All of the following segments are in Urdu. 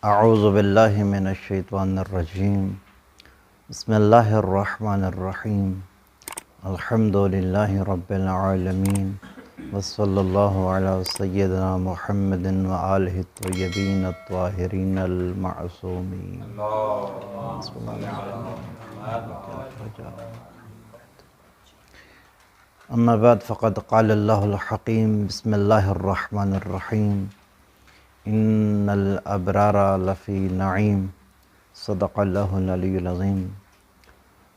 اعوذ باللہ من الشیطان الرجیم بسم اللہ الرحمن الرحیم الحمد للہ رب العالمین وصلی اللہ علی سیدنا محمد وآلہ الطیبین الطاہرین المعصومین اما بعد فقد قال اللہ الحکیم بسم اللہ الرحمن الرحیم ان الابرار لفی نعیم صدق اللہ العلی العظیم۔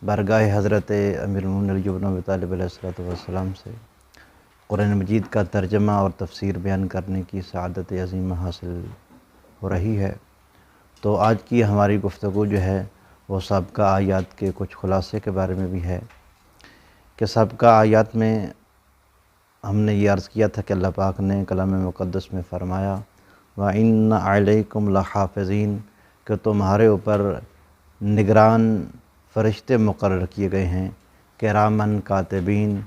بارگاہ حضرت امیر المومنین علی بن ابی طالب علیہ السلام سے قرآن مجید کا ترجمہ اور تفسیر بیان کرنے کی سعادت عظیمہ حاصل ہو رہی ہے۔ تو آج کی ہماری گفتگو جو ہے وہ سابقہ آیات کے کچھ خلاصے کے بارے میں بھی ہے کہ سابقہ آیات میں ہم نے یہ عرض کیا تھا کہ اللہ پاک نے کلام مقدس میں فرمایا وَإِنَّ عَلَيْكُمْ لَحَافِظِينَ کہ تمہارے اوپر نگران فرشتے مقرر کیے گئے ہیں، کرامن کاتبین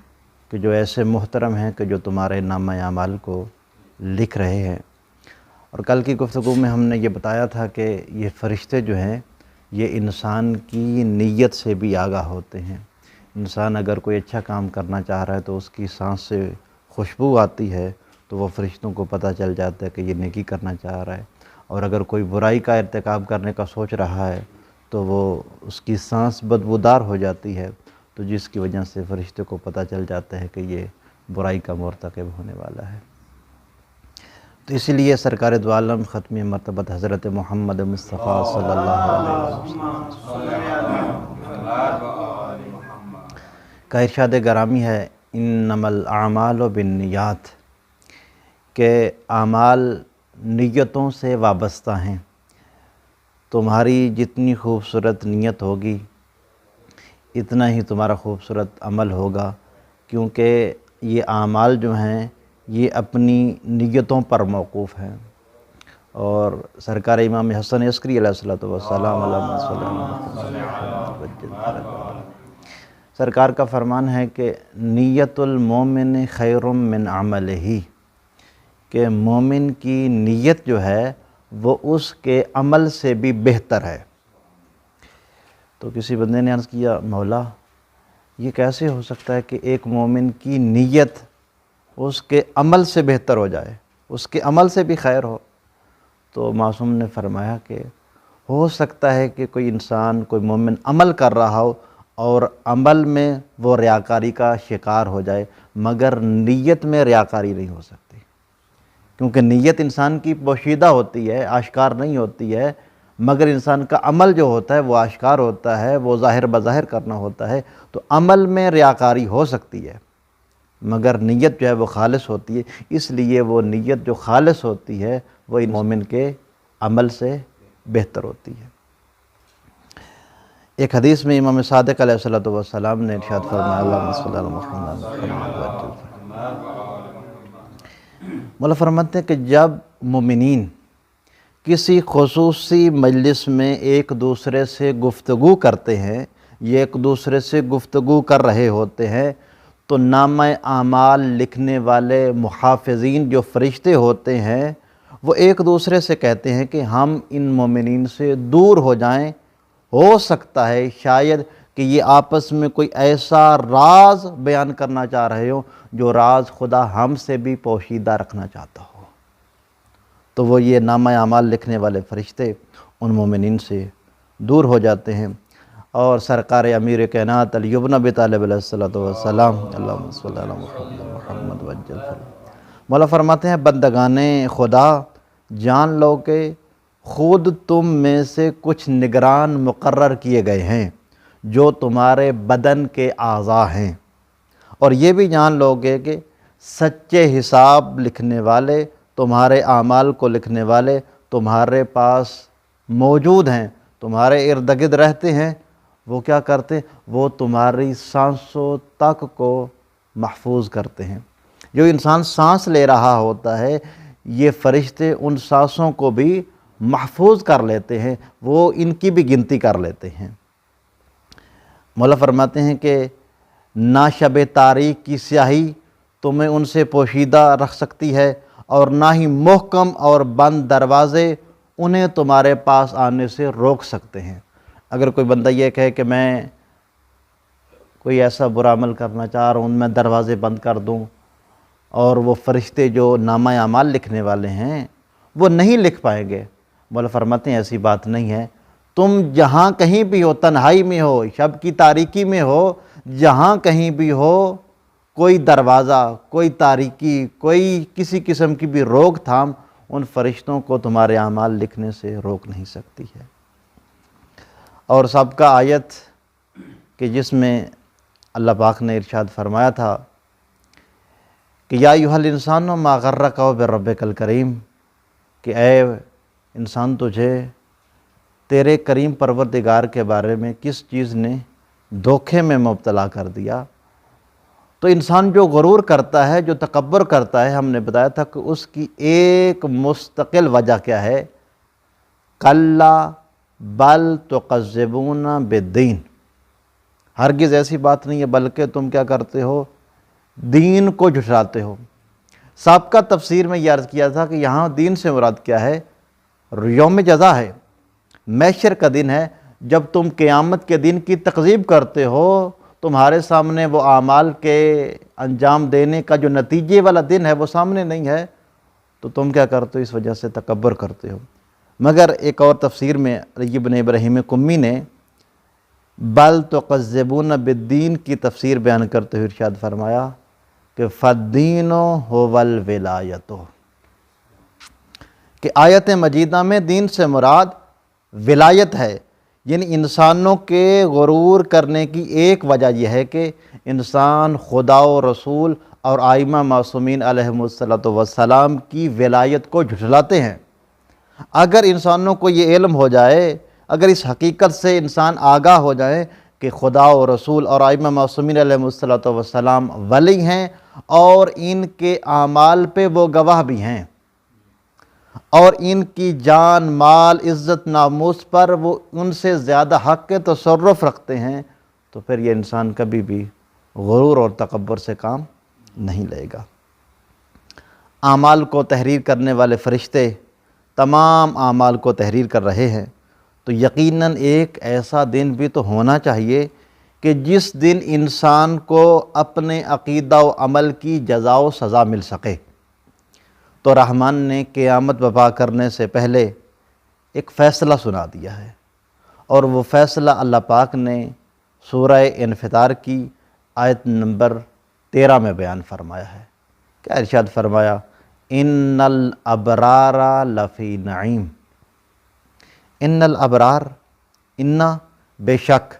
کہ جو ایسے محترم ہیں کہ جو تمہارے نامہ اعمال کو لکھ رہے ہیں۔ اور کل کی گفتگو میں ہم نے یہ بتایا تھا کہ یہ فرشتے جو ہیں یہ انسان کی نیت سے بھی آگاہ ہوتے ہیں۔ انسان اگر کوئی اچھا کام کرنا چاہ رہا ہے تو اس کی سانس سے خوشبو آتی ہے تو وہ فرشتوں کو پتہ چل جاتا ہے کہ یہ نیکی کرنا چاہ رہا ہے، اور اگر کوئی برائی کا ارتکاب کرنے کا سوچ رہا ہے تو وہ اس کی سانس بدبودار ہو جاتی ہے، تو جس کی وجہ سے فرشتے کو پتہ چل جاتا ہے کہ یہ برائی کا مرتکب ہونے والا ہے۔ تو اسی لیے سرکار دو عالم ختم مرتبت حضرت محمد مصطفیٰ صلی اللہ علیہ وسلم کا ارشاد گرامی ہے انما الاعمال بالنیات کہ اعمال نیتوں سے وابستہ ہیں۔ تمہاری جتنی خوبصورت نیت ہوگی اتنا ہی تمہارا خوبصورت عمل ہوگا، کیونکہ یہ اعمال جو ہیں یہ اپنی نیتوں پر موقوف ہیں۔ اور سرکار امام حسن عسکری علیہ السلام سرکار کا فرمان ہے کہ نیت المومن خیر من عملہ کہ مومن کی نیت جو ہے وہ اس کے عمل سے بھی بہتر ہے۔ تو کسی بندے نے عرض کیا مولا یہ کیسے ہو سکتا ہے کہ ایک مومن کی نیت اس کے عمل سے بہتر ہو جائے، اس کے عمل سے بھی خیر ہو؟ تو معصوم نے فرمایا کہ ہو سکتا ہے کہ کوئی انسان کوئی مومن عمل کر رہا ہو اور عمل میں وہ ریاکاری کا شکار ہو جائے، مگر نیت میں ریاکاری نہیں ہو سکتی، کیونکہ نیت انسان کی پوشیدہ ہوتی ہے، آشکار نہیں ہوتی ہے، مگر انسان کا عمل جو ہوتا ہے وہ آشکار ہوتا ہے، وہ ظاہر بظاہر کرنا ہوتا ہے۔ تو عمل میں ریاکاری ہو سکتی ہے مگر نیت جو ہے وہ خالص ہوتی ہے، اس لیے وہ نیت جو خالص ہوتی ہے وہ مومن کے عمل سے بہتر ہوتی ہے۔ ایک حدیث میں امام صادق علیہ السلام نے ارشاد فرمایا اللہم صلی علی محمد مولا فرماتے ہیں کہ جب مومنین کسی خصوصی مجلس میں ایک دوسرے سے گفتگو کرتے ہیں، یہ ایک دوسرے سے گفتگو کر رہے ہوتے ہیں، تو نامہ اعمال لکھنے والے محافظین جو فرشتے ہوتے ہیں وہ ایک دوسرے سے کہتے ہیں کہ ہم ان مومنین سے دور ہو جائیں، ہو سکتا ہے شاید کہ یہ آپس میں کوئی ایسا راز بیان کرنا چاہ رہے ہوں جو راز خدا ہم سے بھی پوشیدہ رکھنا چاہتا ہو۔ تو وہ یہ نامہ اعمال لکھنے والے فرشتے ان مومنین سے دور ہو جاتے ہیں۔ اور سرکار امیر کائنات علی بن ابی طالب علیہ السلام اللہم صلی علی محمد وعجل مولا فرماتے ہیں بندگان خدا جان لو کہ خود تم میں سے کچھ نگران مقرر کیے گئے ہیں جو تمہارے بدن کے اعضاء ہیں، اور یہ بھی جان لو گے کہ سچے حساب لکھنے والے، تمہارے اعمال کو لکھنے والے تمہارے پاس موجود ہیں، تمہارے ارد گرد رہتے ہیں۔ وہ کیا کرتے ہیں؟ وہ تمہاری سانسوں تک کو محفوظ کرتے ہیں۔ جو انسان سانس لے رہا ہوتا ہے یہ فرشتے ان سانسوں کو بھی محفوظ کر لیتے ہیں، وہ ان کی بھی گنتی کر لیتے ہیں۔ مولا فرماتے ہیں کہ نہ شب تاریک کی سیاہی تمہیں ان سے پوشیدہ رکھ سکتی ہے، اور نہ ہی محکم اور بند دروازے انہیں تمہارے پاس آنے سے روک سکتے ہیں۔ اگر کوئی بندہ یہ کہے کہ میں کوئی ایسا برا عمل کرنا چاہ رہا ہوں، میں دروازے بند کر دوں، اور وہ فرشتے جو نامہ اعمال لکھنے والے ہیں وہ نہیں لکھ پائیں گے، مولا فرماتے ہیں ایسی بات نہیں ہے۔ تم جہاں کہیں بھی ہو، تنہائی میں ہو، شب کی تاریکی میں ہو، جہاں کہیں بھی ہو، کوئی دروازہ، کوئی تاریکی، کوئی کسی قسم کی بھی روک تھام ان فرشتوں کو تمہارے اعمال لکھنے سے روک نہیں سکتی ہے۔ اور سابقہ آیت کہ جس میں اللہ پاک نے ارشاد فرمایا تھا کہ یا ایھا الانسان ما غرک بربک الکریم، کہ اے انسان تجھے تیرے کریم پروردگار کے بارے میں کس چیز نے دھوکے میں مبتلا کر دیا۔ تو انسان جو غرور کرتا ہے، جو تکبر کرتا ہے، ہم نے بتایا تھا کہ اس کی ایک مستقل وجہ کیا ہے؟ کلا بل تکذبون بالدین، ہرگز ایسی بات نہیں ہے بلکہ تم کیا کرتے ہو؟ دین کو جھٹلاتے ہو۔ سابقہ تفسیر میں یہ عرض کیا تھا کہ یہاں دین سے مراد کیا ہے؟ یوم جزا ہے، محشر کا دن ہے، جب تم قیامت کے دن کی تکذیب کرتے ہو، تمہارے سامنے وہ اعمال کے انجام دینے کا جو نتیجے والا دن ہے وہ سامنے نہیں ہے، تو تم کیا کرتے ہو؟ اس وجہ سے تکبر کرتے ہو۔ مگر ایک اور تفسیر میں علی بن ابراہیم قمی نے بل تکذبون بالدین کی تفسیر بیان کرتے ہوئے ارشاد فرمایا کہ فالدین هو الولایۃ، کہ آیت مجیدہ میں دین سے مراد ولایت ہے، یعنی انسانوں کے غرور کرنے کی ایک وجہ یہ ہے کہ انسان خدا و رسول اور ائمہ معصومین علیہم السلام کی ولایت کو جھٹلاتے ہیں۔ اگر انسانوں کو یہ علم ہو جائے، اگر اس حقیقت سے انسان آگاہ ہو جائے کہ خدا و رسول اور ائمہ معصومین علیہم السلام ولی ہیں اور ان کے اعمال پہ وہ گواہ بھی ہیں، اور ان کی جان، مال، عزت، ناموس پر وہ ان سے زیادہ حق کے تصرف رکھتے ہیں، تو پھر یہ انسان کبھی بھی غرور اور تکبر سے کام نہیں لے گا۔ اعمال کو تحریر کرنے والے فرشتے تمام اعمال کو تحریر کر رہے ہیں، تو یقیناً ایک ایسا دن بھی تو ہونا چاہیے کہ جس دن انسان کو اپنے عقیدہ و عمل کی جزا و سزا مل سکے۔ تو رحمان نے قیامت برپا کرنے سے پہلے ایک فیصلہ سنا دیا ہے، اور وہ فیصلہ اللہ پاک نے سورہ انفطار کی آیت نمبر 13 میں بیان فرمایا ہے۔ کیا ارشاد فرمایا؟ ان الابرار لفی نعیم، ان الابرار، ان بے شک،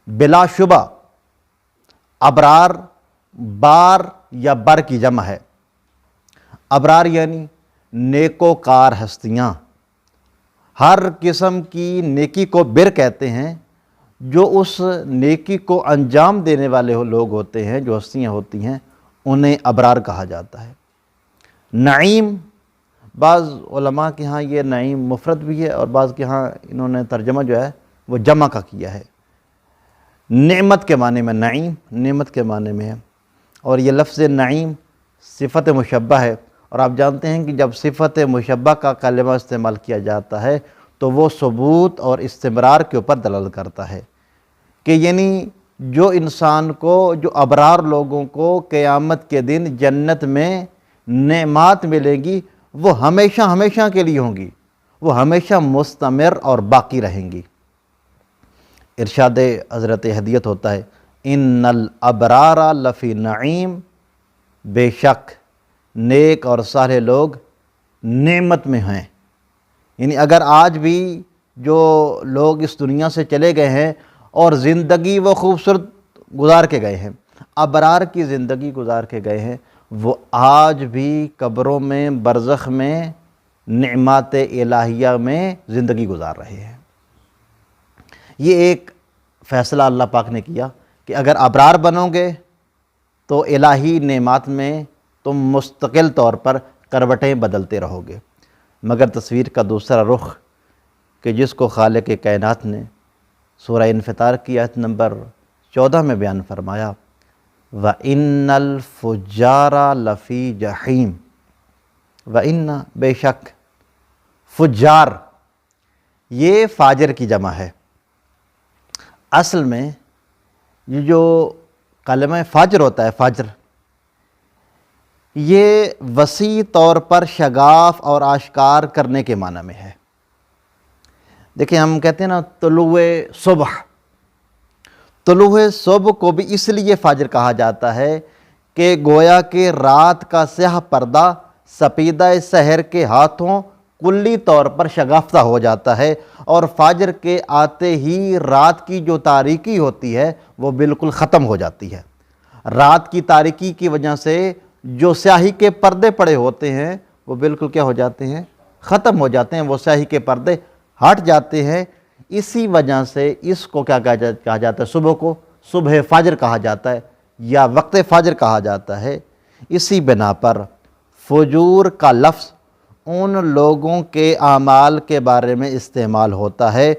بلا شبہ، ابرار بار یا بر کی جمع ہے۔ ابرار یعنی نیکوکار ہستیاں، ہر قسم کی نیکی کو بر کہتے ہیں، جو اس نیکی کو انجام دینے والے لوگ ہوتے ہیں، جو ہستیاں ہوتی ہیں، انہیں ابرار کہا جاتا ہے۔ نعیم، بعض علماء کے ہاں یہ نعیم مفرد بھی ہے، اور بعض کے ہاں انہوں نے ترجمہ جو ہے وہ جمع کا کیا ہے۔ نعمت کے معنی میں نعیم، نعمت کے معنی میں ہے، اور یہ لفظ نعیم صفت مشبہ ہے، اور آپ جانتے ہیں کہ جب صفت مشبہ کا کلمہ استعمال کیا جاتا ہے تو وہ ثبوت اور استمرار کے اوپر دلالت کرتا ہے، کہ یعنی جو انسان کو، جو ابرار لوگوں کو قیامت کے دن جنت میں نعمات ملیں گی، وہ ہمیشہ ہمیشہ کے لیے ہوں گی، وہ ہمیشہ مستمر اور باقی رہیں گی۔ ارشاد حضرت ہدیت ہوتا ہے ان الابرار لفی نعیم، بے شک نیک اور صالح لوگ نعمت میں ہیں۔ یعنی اگر آج بھی جو لوگ اس دنیا سے چلے گئے ہیں اور زندگی وہ خوبصورت گزار کے گئے ہیں، ابرار کی زندگی گزار کے گئے ہیں، وہ آج بھی قبروں میں، برزخ میں، نعمات الہیہ میں زندگی گزار رہے ہیں۔ یہ ایک فیصلہ اللہ پاک نے کیا کہ اگر ابرار بنو گے تو الہی نعمات میں تم مستقل طور پر کروٹیں بدلتے رہو گے۔ مگر تصویر کا دوسرا رخ کہ جس کو خالق کائنات نے سورہ انفطار کی آیت نمبر 14 میں بیان فرمایا وَإِنَّ الْفُجَّارَ لَفِي جَحِيمٍ، وَإِنَّ، بے شک، فجار یہ فاجر کی جمع ہے۔ اصل میں یہ جو کلمہ فاجر ہوتا ہے، فاجر، یہ وسیع طور پر شگاف اور آشکار کرنے کے معنی میں ہے۔ دیکھیں ہم کہتے ہیں نا طلوع صبح، طلوع صبح کو بھی اس لیے فاجر کہا جاتا ہے کہ گویا کہ رات کا سیاہ پردہ سپیدہ سحر کے ہاتھوں کلی طور پر شگافتہ ہو جاتا ہے، اور فاجر کے آتے ہی رات کی جو تاریکی ہوتی ہے وہ بالکل ختم ہو جاتی ہے۔ رات کی تاریکی کی وجہ سے جو سیاہی کے پردے پڑے ہوتے ہیں وہ بالکل کیا ہو جاتے ہیں؟ ختم ہو جاتے ہیں، وہ سیاہی کے پردے ہٹ جاتے ہیں۔ اسی وجہ سے اس کو کیا کہا جاتا ہے؟ صبح کو صبح فاجر کہا جاتا ہے یا وقت فاجر کہا جاتا ہے۔ اسی بنا پر فجور کا لفظ ان لوگوں کے اعمال کے بارے میں استعمال ہوتا ہے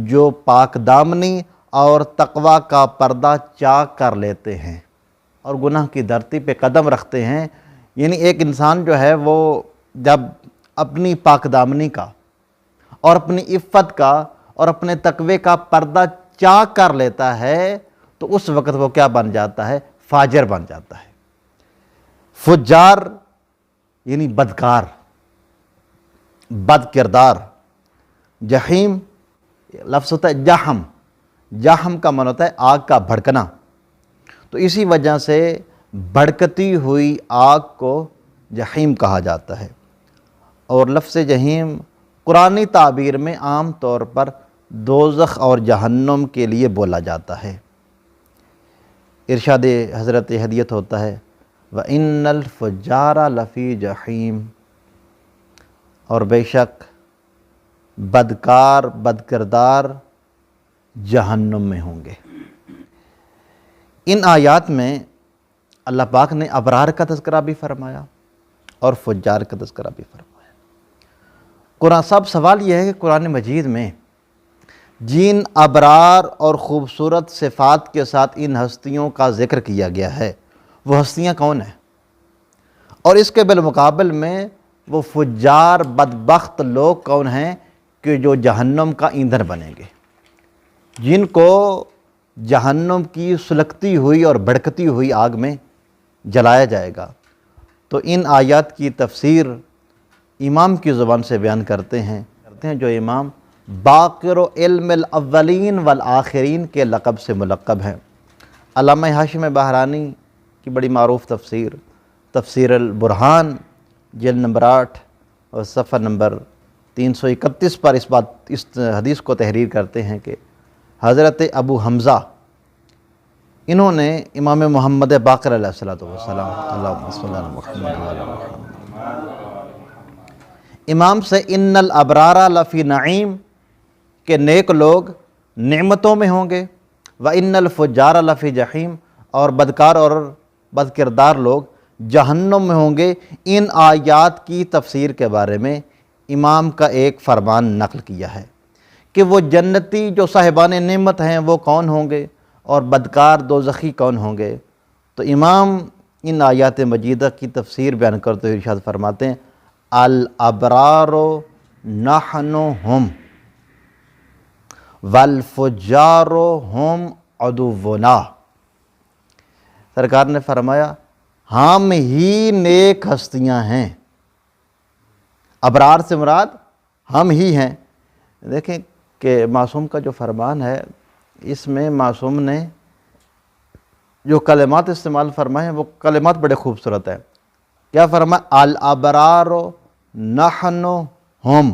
جو پاک دامنی اور تقوی کا پردہ چاک کر لیتے ہیں اور گناہ کی دھرتی پہ قدم رکھتے ہیں۔ یعنی ایک انسان جو ہے وہ جب اپنی پاک دامنی کا اور اپنی عفت کا اور اپنے تقوی کا پردہ چاک کر لیتا ہے تو اس وقت وہ کیا بن جاتا ہے؟ فاجر بن جاتا ہے۔ فجار یعنی بدکار، بد کردار۔ جہیم لفظ ہوتا ہے جہم، جہم کا معنی ہوتا ہے آگ کا بھڑکنا، تو اسی وجہ سے بھڑکتی ہوئی آگ کو جہیم کہا جاتا ہے۔ اور لفظ جہیم قرآنی تعبیر میں عام طور پر دوزخ اور جہنم کے لیے بولا جاتا ہے۔ ارشاد حضرت ہدیت ہوتا ہے وَإِنَّ الْفُجَّارَ لَفِي جَحِيمٍ، اور بے شک بدکار بدکردار جہنم میں ہوں گے۔ ان آیات میں اللہ پاک نے ابرار کا تذکرہ بھی فرمایا اور فجار کا تذکرہ بھی فرمایا۔ قرآن صاحب سوال یہ ہے کہ قرآن مجید میں جن ابرار اور خوبصورت صفات کے ساتھ ان ہستیوں کا ذکر کیا گیا ہے وہ ہستیاں کون ہیں، اور اس کے بالمقابل میں وہ فجار بدبخت لوگ کون ہیں کہ جو جہنم کا ایندھن بنیں گے، جن کو جہنم کی سلگتی ہوئی اور بھڑکتی ہوئی آگ میں جلایا جائے گا۔ تو ان آیات کی تفسیر امام کی زبان سے بیان کرتے ہیں جو امام باقر علم الاولین والآخرین کے لقب سے ملقب ہیں۔ علامہ ہاشم بہرانی کی بڑی معروف تفسیر، تفسیر البرہان، جلد نمبر 8 اور صفحہ نمبر 331 پر اس حدیث کو تحریر کرتے ہیں کہ حضرت ابو حمزہ انہوں نے امام محمد باقر علیہ السلام اللہم صلی علی محمد وعلی محمد امام سے ان الابرار لفی نعیم کہ نیک لوگ نعمتوں میں ہوں گے، وَإِنَّ الْفُجَّارَ لَفِي جَحِيمٍ اور بدکار اور بدکردار لوگ جہنم میں ہوں گے۔ ان آیات کی تفسیر کے بارے میں امام کا ایک فرمان نقل کیا ہے کہ وہ جنتی جو صاحبان نعمت ہیں وہ کون ہوں گے اور بدکار دوزخی کون ہوں گے۔ تو امام ان آیات مجیدہ کی تفسیر بیان کرتے ہوئے ارشاد فرماتے ہیں الابرار نحن ہم والفجار ہم عدونا۔ سرکار نے فرمایا ہم ہی نیک ہستیاں ہیں، ابرار سے مراد ہم ہی ہیں۔ دیکھیں کہ معصوم کا جو فرمان ہے اس میں معصوم نے جو کلمات استعمال فرمائے ہیں وہ کلمات بڑے خوبصورت ہیں۔ کیا فرمایا؟ الابرار نحن ہم،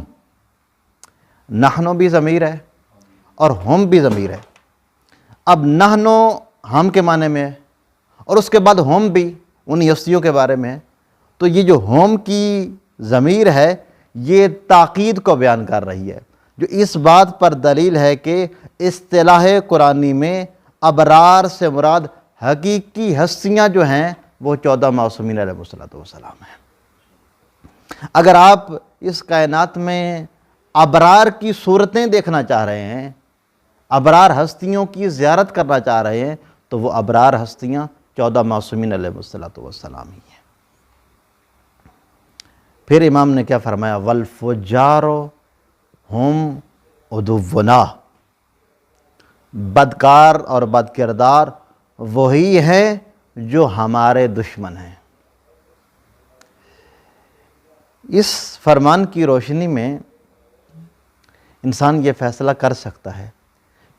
نحن بھی ضمیر ہے اور ہم بھی ضمیر ہے۔ اب نحن ہم کے معنی میں ہے اور اس کے بعد ہم بھی انہی ہستیوں کے بارے میں ہے، تو یہ جو ہم کی ضمیر ہے یہ تاکید کو بیان کر رہی ہے، جو اس بات پر دلیل ہے کہ اصطلاح قرآنی میں ابرار سے مراد حقیقی ہستیاں جو ہیں وہ 14 معصومین علیہ السلام ہیں۔ اگر آپ اس کائنات میں ابرار کی صورتیں دیکھنا چاہ رہے ہیں، ابرار ہستیوں کی زیارت کرنا چاہ رہے ہیں، تو وہ ابرار ہستیاں 14 معصومین علیہ السلام ہی ہیں۔ پھر امام نے کیا فرمایا؟ والفجار ہم عدونا، بدکار اور بد کردار وہی ہیں جو ہمارے دشمن ہیں۔ اس فرمان کی روشنی میں انسان یہ فیصلہ کر سکتا ہے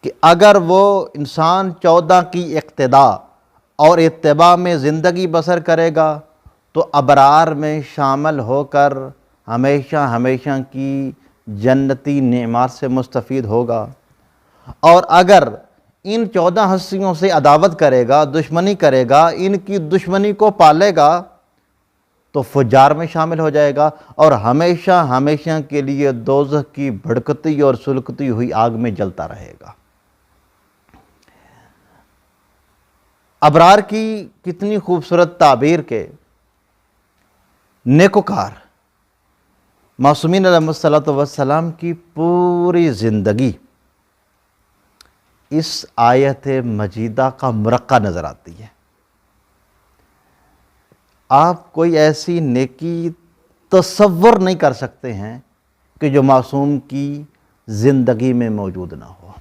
کہ اگر وہ انسان 14 کی اقتدا اور اتباع میں زندگی بسر کرے گا تو ابرار میں شامل ہو کر ہمیشہ ہمیشہ کی جنتی نعمات سے مستفید ہوگا، اور اگر ان 14 ہستیوں سے عداوت کرے گا، دشمنی کرے گا، ان کی دشمنی کو پالے گا تو فجار میں شامل ہو جائے گا اور ہمیشہ ہمیشہ کے لیے دوزخ کی بھڑکتی اور سلگتی ہوئی آگ میں جلتا رہے گا۔ ابرار کی کتنی خوبصورت تعبیر کے نیکوکار معصومین علیہ السلام کی پوری زندگی اس آیت مجیدہ کا مرقع نظر آتی ہے۔ آپ کوئی ایسی نیکی تصور نہیں کر سکتے ہیں کہ جو معصوم کی زندگی میں موجود نہ ہو۔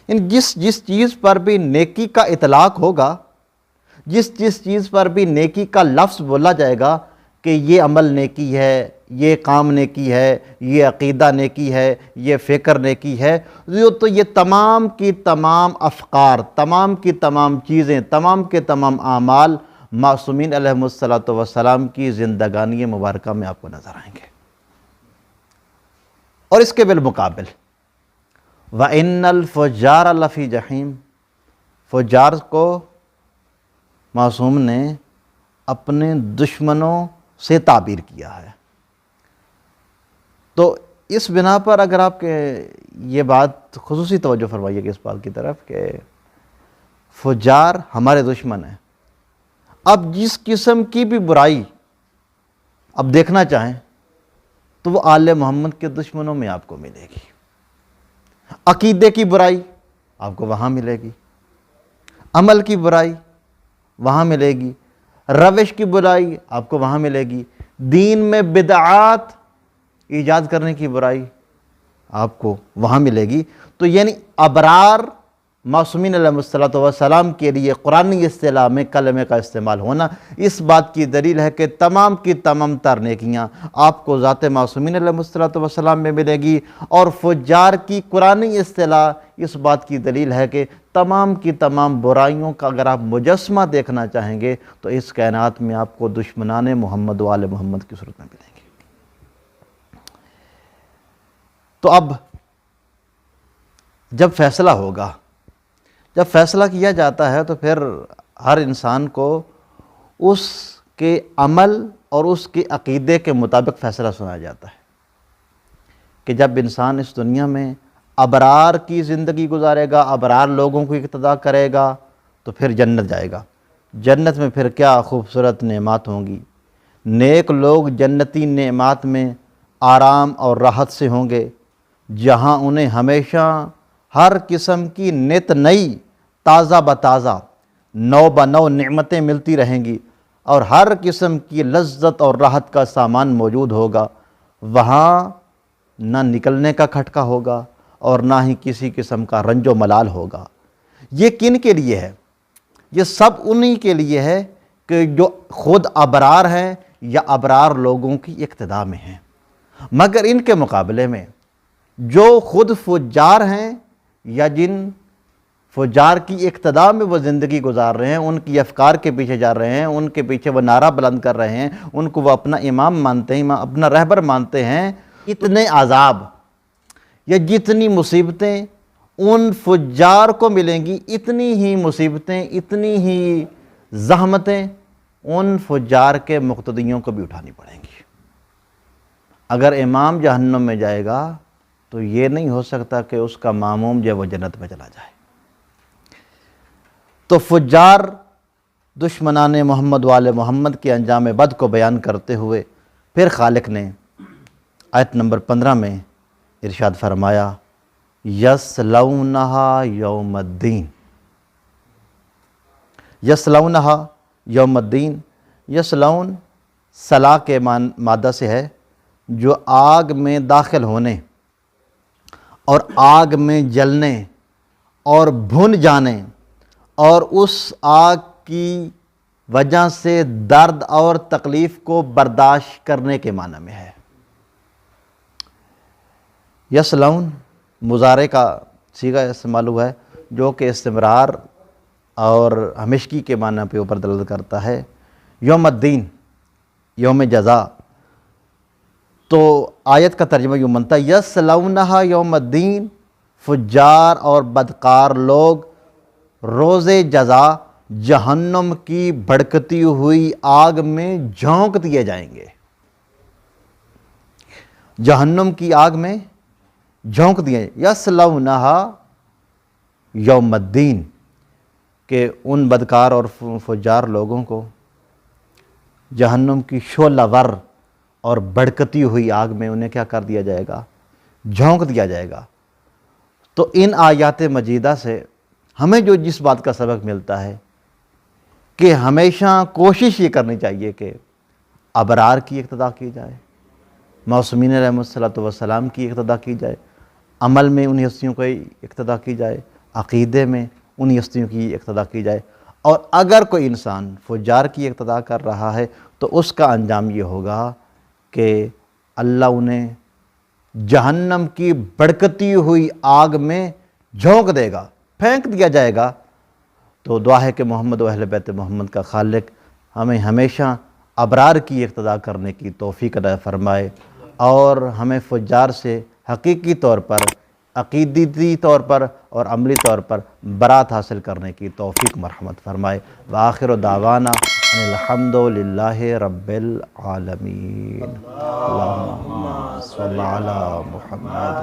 جس چیز پر بھی نیکی کا اطلاق ہوگا، جس چیز پر بھی نیکی کا لفظ بولا جائے گا کہ یہ عمل نیکی ہے، یہ کام نیکی ہے، یہ عقیدہ نیکی ہے، یہ فکر نیکی ہے، تو یہ تمام کی تمام افکار، تمام کی تمام چیزیں، تمام کے تمام اعمال معصومین علیہ السلام کی زندگانی مبارکہ میں آپ کو نظر آئیں گے۔ اور اس کے بالمقابل وَإِنَّ الْفُجَّارَ لَفِي جَحِيمٍ، فجار کو معصوم نے اپنے دشمنوں سے تعبیر کیا ہے۔ تو اس بنا پر اگر آپ کے یہ بات خصوصی توجہ فرمائیے کہ اس بات کی طرف کہ فجار ہمارے دشمن ہیں۔ اب جس قسم کی بھی برائی اب دیکھنا چاہیں تو وہ آل محمد کے دشمنوں میں آپ کو ملے گی۔ عقیدے کی برائی آپ کو وہاں ملے گی، عمل کی برائی وہاں ملے گی، روش کی برائی آپ کو وہاں ملے گی، دین میں بدعات ایجاد کرنے کی برائی آپ کو وہاں ملے گی۔ تو یعنی ابرار معصومین علیہ السلام کے لیے قرآنی اصطلاح میں کلمے کا استعمال ہونا اس بات کی دلیل ہے کہ تمام کی تمام تر نیکیاں آپ کو ذات معصومین علیہ السلام میں ملے گی، اور فجار کی قرآنی اصطلاح اس بات کی دلیل ہے کہ تمام کی تمام برائیوں کا اگر آپ مجسمہ دیکھنا چاہیں گے تو اس کائنات میں آپ کو دشمنان محمد و آل محمد کی صورت میں ملیں گے۔ تو اب جب فیصلہ ہوگا، جب فیصلہ کیا جاتا ہے تو پھر ہر انسان کو اس کے عمل اور اس کے عقیدے کے مطابق فیصلہ سنایا جاتا ہے کہ جب انسان اس دنیا میں ابرار کی زندگی گزارے گا، ابرار لوگوں کو اقتداء کرے گا تو پھر جنت جائے گا۔ جنت میں پھر کیا خوبصورت نعمات ہوں گی، نیک لوگ جنتی نعمات میں آرام اور راحت سے ہوں گے، جہاں انہیں ہمیشہ ہر قسم کی نت نئی تازہ بتازہ نو بنو نعمتیں ملتی رہیں گی، اور ہر قسم کی لذت اور راحت کا سامان موجود ہوگا۔ وہاں نہ نکلنے کا کھٹکا ہوگا اور نہ ہی کسی قسم کا رنج و ملال ہوگا۔ یہ کن کے لیے ہے؟ یہ سب انہی کے لیے ہے کہ جو خود ابرار ہیں یا ابرار لوگوں کی اقتداء میں ہیں۔ مگر ان کے مقابلے میں جو خود فجار ہیں یا جن فجار کی اقتداء میں وہ زندگی گزار رہے ہیں، ان کی افکار کے پیچھے جا رہے ہیں، ان کے پیچھے وہ نعرہ بلند کر رہے ہیں، ان کو وہ اپنا امام مانتے ہیں، اپنا رہبر مانتے ہیں، اتنے عذاب یا جتنی مصیبتیں ان فجار کو ملیں گی، اتنی ہی مصیبتیں، اتنی ہی زحمتیں ان فجار کے مقتدیوں کو بھی اٹھانی پڑیں گی۔ اگر امام جہنم میں جائے گا تو یہ نہیں ہو سکتا کہ اس کا ماموم جو وہ جنت میں چلا جائے۔ تو فجار دشمنان محمد وآل محمد کے انجام بد کو بیان کرتے ہوئے پھر خالق نے آیت نمبر 15 میں ارشاد فرمایا یصلونہا یوم الدین۔ یصلونہا یوم الدین، یصلون صلا کے مادہ سے ہے جو آگ میں داخل ہونے اور آگ میں جلنے اور بھن جانے اور اس آگ کی وجہ سے درد اور تکلیف کو برداشت کرنے کے معنی میں ہے۔ یصلون مضارع کا صیغہ استعمال ہوا ہے جو کہ استمرار اور ہمیشگی کے معنی پہ اوپر دلالت کرتا ہے۔ یوم الدین یوم جزا، تو آیت کا ترجمہ یوں بنتا ہے یصلونہا یوم الدین، فجار اور بدکار لوگ روز جزا جہنم کی بھڑکتی ہوئی آگ میں جھونک دیے جائیں گے۔ جہنم کی آگ میں جھونک دیے، یصلونہا یوم الدین، کہ ان بدکار اور فجار لوگوں کو جہنم کی شعلہ ور اور بھڑکتی ہوئی آگ میں انہیں کیا کر دیا جائے گا؟ جھونک دیا جائے گا۔ تو ان آیات مجیدہ سے ہمیں جو جس بات کا سبق ملتا ہے کہ ہمیشہ کوشش یہ کرنی چاہیے کہ ابرار کی اقتداء کی جائے، معصومین علیہم الصلوۃ والسلام کی اقتداء کی جائے، عمل میں انہی ہستیوں کو اقتداء کی جائے، عقیدے میں انہی ہستیوں کی اقتداء کی جائے، اور اگر کوئی انسان فجار کی اقتداء کر رہا ہے تو اس کا انجام یہ ہوگا کہ اللہ انہیں جہنم کی بھڑکتی ہوئی آگ میں جھونک دے گا، پھینک دیا جائے گا۔ تو دعا ہے کہ محمد و اہل بیت محمد کا خالق ہمیں ہمیشہ ابرار کی اقتداء کرنے کی توفیق عطا فرمائے، اور ہمیں فجار سے حقیقی طور پر، عقیدتی طور پر اور عملی طور پر برات حاصل کرنے کی توفیق مرحمت فرمائے۔ وآخر دعوانا ان الحمد للہ رب العالمین۔ اللہم صل علی محمد